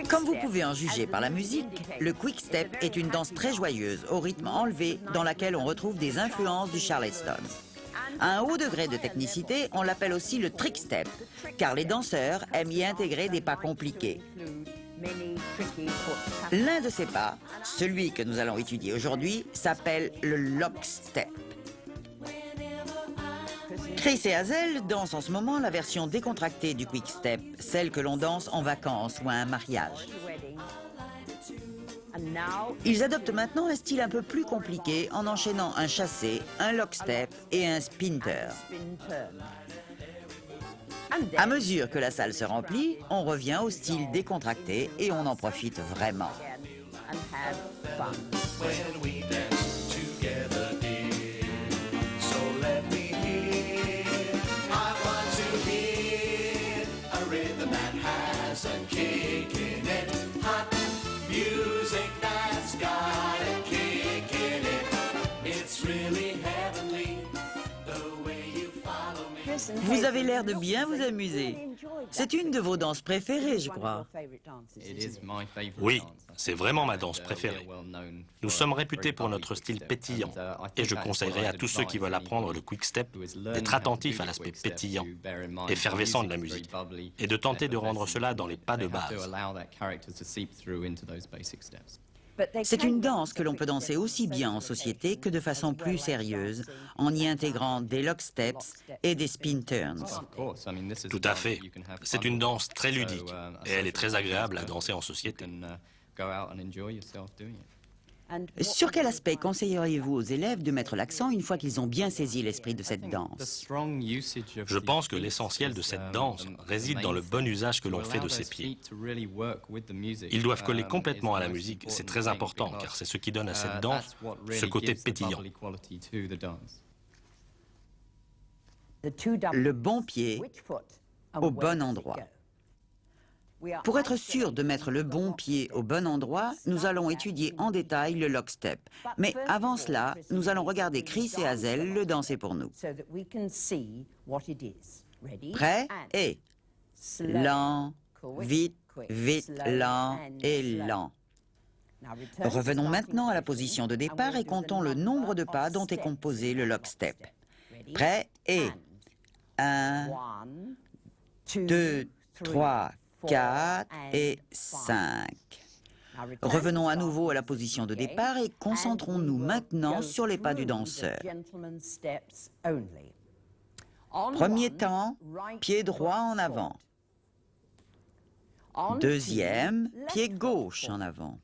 Comme vous pouvez en juger par la musique, le quick step est une danse très joyeuse, au rythme enlevé, dans laquelle on retrouve des influences du charleston. À un haut degré de technicité, on l'appelle aussi le trick step, car les danseurs aiment y intégrer des pas compliqués. L'un de ces pas, celui que nous allons étudier aujourd'hui, s'appelle le lock step. Chris et Hazel dansent en ce moment la version décontractée du quick step, celle que l'on danse en vacances ou à un mariage. Ils adoptent maintenant un style un peu plus compliqué en enchaînant un chassé, un lock step et un spin turn. À mesure que la salle se remplit, on revient au style décontracté et on en profite vraiment. Vous avez l'air de bien vous amuser. C'est une de vos danses préférées, je crois. Oui, c'est vraiment ma danse préférée. Nous sommes réputés pour notre style pétillant et je conseillerais à tous ceux qui veulent apprendre le quick step d'être attentifs à l'aspect pétillant, effervescent de la musique et de tenter de rendre cela dans les pas de base. C'est une danse que l'on peut danser aussi bien en société que de façon plus sérieuse, en y intégrant des lock steps et des spin turns. Tout à fait. C'est une danse très ludique et elle est très agréable à danser en société. Sur quel aspect conseilleriez-vous aux élèves de mettre l'accent une fois qu'ils ont bien saisi l'esprit de cette danse? Je pense que l'essentiel de cette danse réside dans le bon usage que l'on fait de ses pieds. Ils doivent coller complètement à la musique, c'est très important car c'est ce qui donne à cette danse ce côté pétillant. Le bon pied au bon endroit. Pour être sûr de mettre le bon pied au bon endroit, nous allons étudier en détail le lock step. Mais avant cela, nous allons regarder Chris et Hazel le danser pour nous. Prêt et lent, vite, vite, lent et lent. Revenons maintenant à la position de départ et comptons le nombre de pas dont est composé le lock step. Prêt et 1, 2, 3, 4 et 5. Revenons à nouveau à la position de départ et concentrons-nous maintenant sur les pas du danseur. Premier temps, pied droit en avant. Deuxième, pied gauche en avant.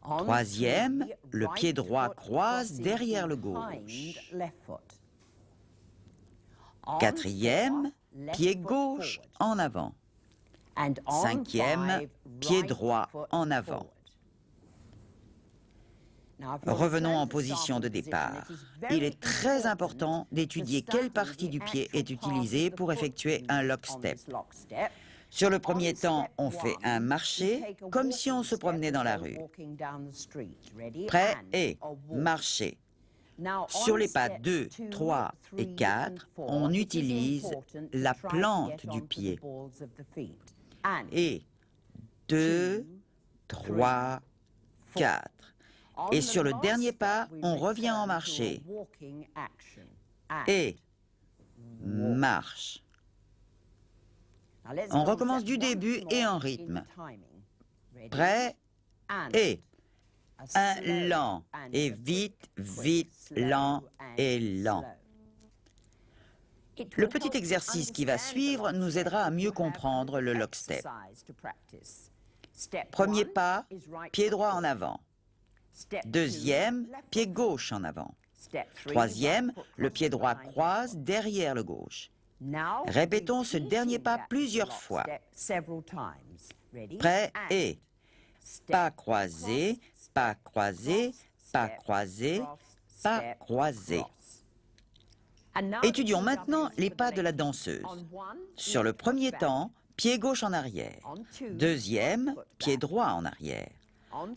Troisième, le pied droit croise derrière le gauche. Quatrième, pied gauche en avant. Cinquième, pied droit en avant. Revenons en position de départ. Il est très important d'étudier quelle partie du pied est utilisée pour effectuer un lock step. Sur le premier temps, on fait un marché, comme si on se promenait dans la rue. Prêt et marcher. Sur les pas 2, 3 et 4, on utilise la plante du pied. Et 2, 3, 4. Et sur le dernier pas, on revient en marché. Et marche. On recommence du début et en rythme. Prêt et un lent et vite, vite, lent et lent. Le petit exercice qui va suivre nous aidera à mieux comprendre le lock step. Premier pas, pied droit en avant. Deuxième, pied gauche en avant. Troisième, le pied droit croise derrière le gauche. Répétons ce dernier pas plusieurs fois. Prêt et pas croisé, pas croisé, pas croisé, pas croisé. Étudions maintenant les pas de la danseuse. Sur le premier temps, pied gauche en arrière. Deuxième, pied droit en arrière.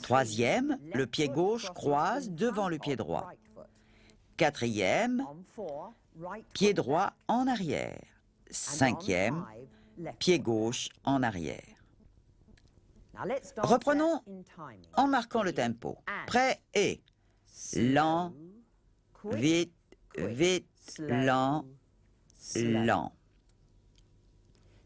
Troisième, le pied gauche croise devant le pied droit. Quatrième, pied droit en arrière. Cinquième, pied gauche en arrière. Reprenons en marquant le tempo. Prêt et lent, vite, vite, lent, lent.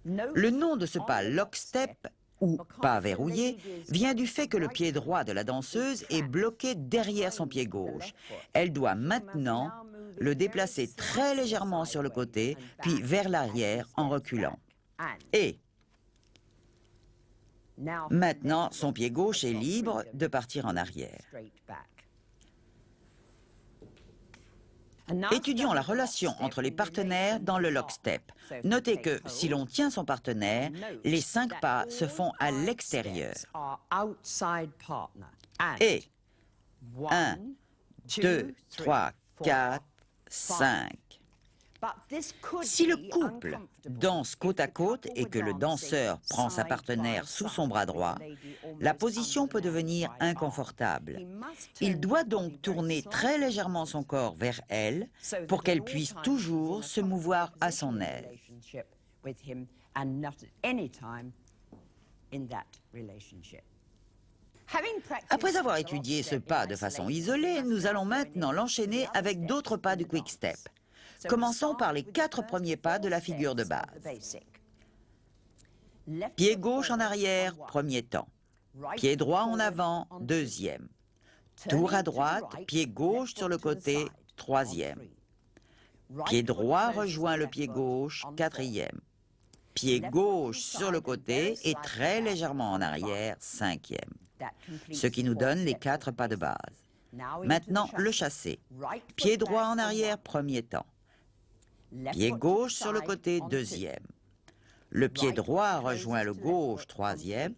Le nom de ce pas lockstep, ou pas verrouillé, vient du fait que le pied droit de la danseuse est bloqué derrière son pied gauche. Elle doit maintenant le déplacer très légèrement sur le côté, puis vers l'arrière en reculant. Et maintenant, son pied gauche est libre de partir en arrière. Étudions la relation entre les partenaires dans le lockstep. Notez que si l'on tient son partenaire, les 5 pas se font à l'extérieur. Et 1, 2, 3, 4, 5. Si le couple danse côte à côte et que le danseur prend sa partenaire sous son bras droit, la position peut devenir inconfortable. Il doit donc tourner très légèrement son corps vers elle pour qu'elle puisse toujours se mouvoir à son aise. Après avoir étudié ce pas de façon isolée, nous allons maintenant l'enchaîner avec d'autres pas du quick-step. Commençons par les 4 premiers pas de la figure de base. Pied gauche en arrière, premier temps. Pied droit en avant, deuxième. Tour à droite, pied gauche sur le côté, troisième. Pied droit rejoint le pied gauche, quatrième. Pied gauche sur le côté et très légèrement en arrière, cinquième. Ce qui nous donne les 4 pas de base. Maintenant, le chassé. Pied droit en arrière, premier temps. Pied gauche sur le côté, deuxième. Le pied droit rejoint le gauche, troisième.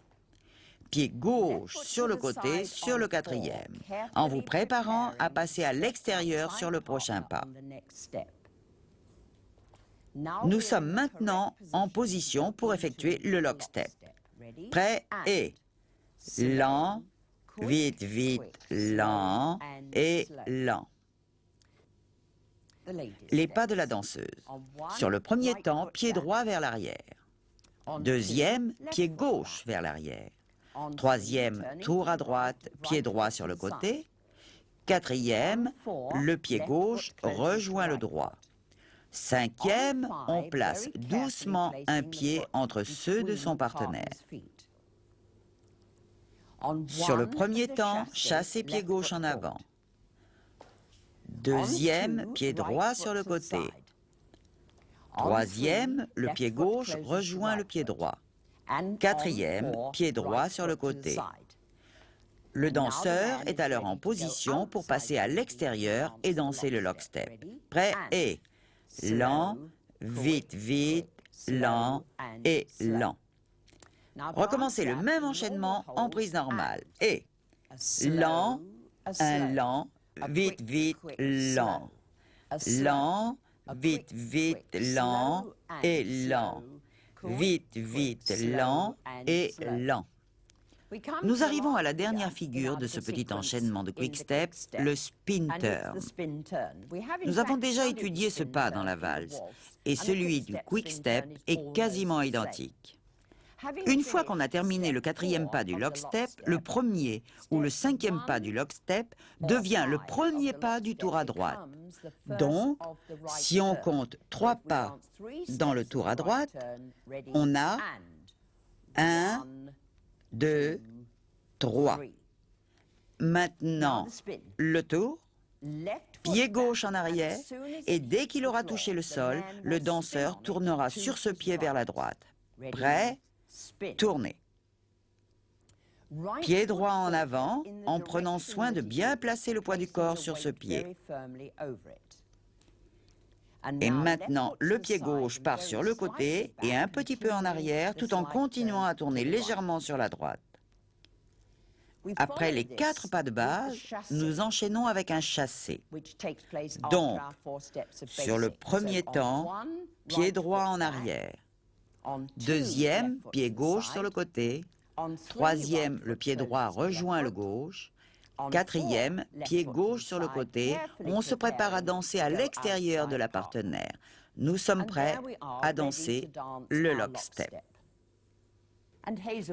Pied gauche sur le côté, sur le quatrième, en vous préparant à passer à l'extérieur sur le prochain pas. Nous sommes maintenant en position pour effectuer le lockstep. Prêt et lent, vite, vite, lent et lent. Les pas de la danseuse. Sur le premier temps, pied droit vers l'arrière. Deuxième, pied gauche vers l'arrière. Troisième, tour à droite, pied droit sur le côté. Quatrième, le pied gauche rejoint le droit. Cinquième, on place doucement un pied entre ceux de son partenaire. Sur le premier temps, chassez pied gauche en avant. Deuxième, pied droit sur le côté. Troisième, le pied gauche rejoint le pied droit. Quatrième, pied droit sur le côté. Le danseur est alors en position pour passer à l'extérieur et danser le lockstep. Prêt et lent, vite, vite, lent et lent. Recommencez le même enchaînement en prise normale. Et lent, un lent, vite, vite, lent. Lent, vite, vite, lent et lent. Vite, vite, lent et lent. Nous arrivons à la dernière figure de ce petit enchaînement de quick-step, le spin turn. Nous avons déjà étudié ce pas dans la valse, et celui du quick-step est quasiment identique. Une fois qu'on a terminé le 4e pas du lockstep, le premier ou le 5e pas du lockstep devient le premier pas du tour à droite. Donc, si on compte 3 pas dans le tour à droite, on a 1, 2, 3. Maintenant, le tour, pied gauche en arrière, et dès qu'il aura touché le sol, le danseur tournera sur ce pied vers la droite. Prêt? Tournez. Pied droit en avant, en prenant soin de bien placer le poids du corps sur ce pied. Et maintenant, le pied gauche part sur le côté et un petit peu en arrière, tout en continuant à tourner légèrement sur la droite. Après les 4 pas de base, nous enchaînons avec un chassé. Donc, sur le premier temps, pied droit en arrière. Deuxième, pied gauche sur le côté. Troisième, le pied droit rejoint le gauche. Quatrième, pied gauche sur le côté. On se prépare à danser à l'extérieur de la partenaire. Nous sommes prêts à danser le lockstep.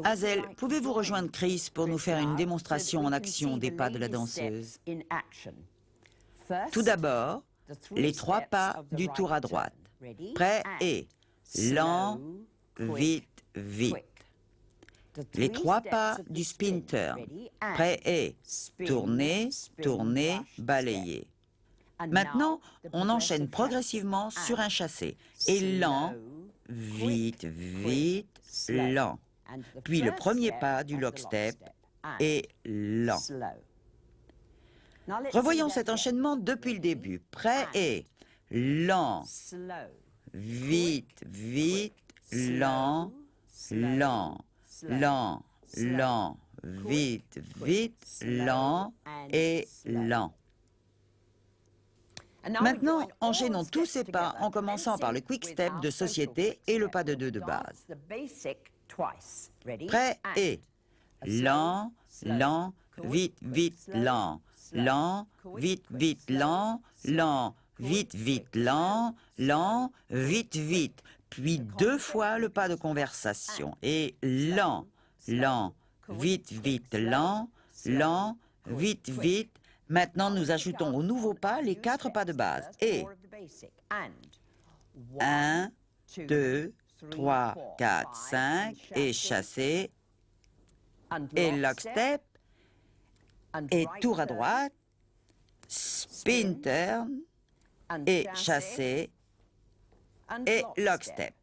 Hazel, pouvez-vous rejoindre Chris pour nous faire une démonstration en action des pas de la danseuse? Tout d'abord, les 3 pas du tour à droite. Prêt et lent, vite, vite. Les 3 pas du spin turn. Prêt et tourner, tourner, balayer. Maintenant, on enchaîne progressivement sur un chassé. Et lent, vite, vite, lent. Puis le premier pas du lockstep est lent. Revoyons cet enchaînement depuis le début. Prêt et lent, vite, vite, lent, lent, lent, lent, vite, vite, lent et lent. Maintenant, enchaînons tous ces pas en commençant par le quick step de société et le pas de 2 de base. Prêt et lent, lent, vite, vite, lent, lent, vite, vite, lent, lent, vite, vite, lent, lent, vite, vite. Puis 2 fois le pas de conversation et lent, lent, vite, vite, lent, lent, vite, vite. Maintenant, nous ajoutons au nouveau pas les 4 pas de base. Et 1, 2, 3, 4, 5, et chassé, et lockstep, et tour à droite, spin turn, et chassé, et lockstep.